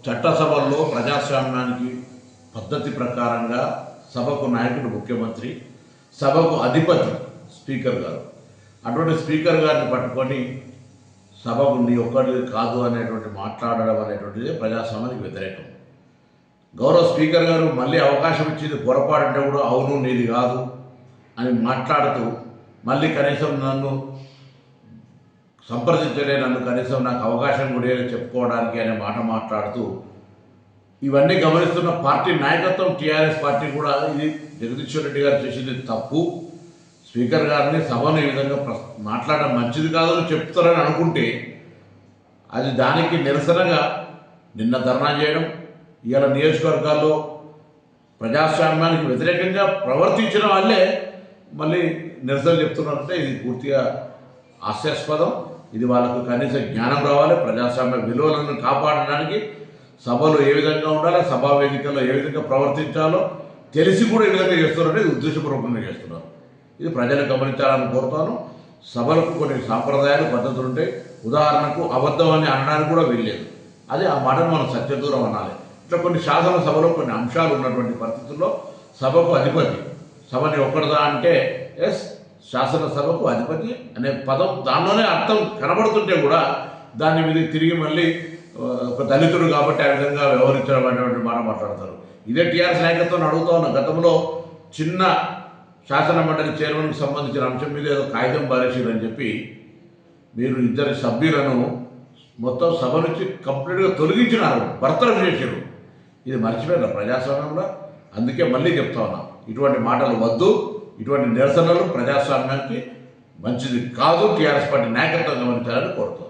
చట్టసభల్లో ప్రజాస్వామ్యానికి పద్ధతి ప్రకారంగా సభకు నాయకుడు ముఖ్యమంత్రి, సభకు అధిపతి స్పీకర్ గారు. అటువంటి స్పీకర్ గారిని పట్టుకొని సభకు నీ ఒక్కటి కాదు అనేటువంటి మాట్లాడడం అనేటువంటిది ప్రజాస్వామ్యానికి వ్యతిరేకం. గౌరవ స్పీకర్ గారు మళ్ళీ అవకాశం ఇచ్చింది పొరపాటు కూడా అవును నీది కాదు అని మాట్లాడుతూ మళ్ళీ కనీసం నన్ను సంప్రదించలే, నన్ను కనీసం నాకు అవకాశం కూడా చెప్పుకోవడానికి అనే మాట మాట్లాడుతూ ఇవన్నీ గమనిస్తున్న పార్టీ నాయకత్వం టీఆర్ఎస్ పార్టీ కూడా ఇది జగదీశ్వర్ రెడ్డి గారు చేసింది తప్పు, స్పీకర్ గారిని సభను ఈ విధంగా మాట్లాడడం మంచిది కాదని చెప్తారని అనుకుంటే అది దానికి నిరసనగా నిన్న ధర్నా చేయడం, ఇవాళ నియోజకవర్గాల్లో ప్రజాస్వామ్యానికి వ్యతిరేకంగా ప్రవర్తించిన వాళ్ళే మళ్ళీ నిరసన చెప్తున్నారంటే ఇది పూర్తిగా హాస్యాస్పదం. ఇది వాళ్ళకు కనీస జ్ఞానం రావాలి. ప్రజాస్వామ్య విలువలను కాపాడడానికి సభలు ఏ విధంగా ఉండాలి, సభా వేదికల్లో ఏ విధంగా ప్రవర్తించాలో తెలిసి కూడా ఏ విధంగా చేస్తున్నారంటే ఇది ఉద్దేశపూర్వకంగా చేస్తున్నారు. ఇది ప్రజలు గమనించాలని కోరుతాను. సభలకు కొన్ని సాంప్రదాయాలు పద్ధతులు ఉంటాయి. ఉదాహరణకు అబద్ధం అని అనడానికి కూడా వీల్లేదు. అది ఆ మాటను మనం సత్యదూరం అనాలి. ఇట్లా కొన్ని శాసనసభలో కొన్ని అంశాలు ఉన్నటువంటి పరిస్థితుల్లో సభకు అధిపతి, సభని ఒక్కడదా అంటే ఎస్ శాసనసభకు అధిపతి అనే పదం దానిలోనే అర్థం కనబడుతుంటే కూడా దాని మీద తిరిగి మళ్ళీ ఒక దళితుడు కాబట్టి ఆ విధంగా వ్యవహరించడం అనేటువంటి మాట మాట్లాడతారు. ఇదే టీఆర్ఎస్ నాయకత్వం అడుగుతా ఉన్న గతంలో చిన్న శాసన మండలి చైర్మన్కి సంబంధించిన అంశం మీద ఏదో కాగితం పారేసిరని చెప్పి మీరు ఇద్దరు సభ్యులను మొత్తం సభ నుంచి కంప్లీట్గా తొలగించినారు, బర్తరఫ్ చేశారు. ఇది మర్చిపోయిన ప్రజాస్వామ్యంలో. అందుకే మళ్ళీ చెప్తా ఉన్నా, ఇటువంటి మాటలు వద్దు, ఇటువంటి నిరసనలు ప్రజాస్వామ్యానికి మంచిది కాదు. టీఆర్ఎస్ పార్టీ నాయకత్వం గమనించాలని కోరుతున్నాను.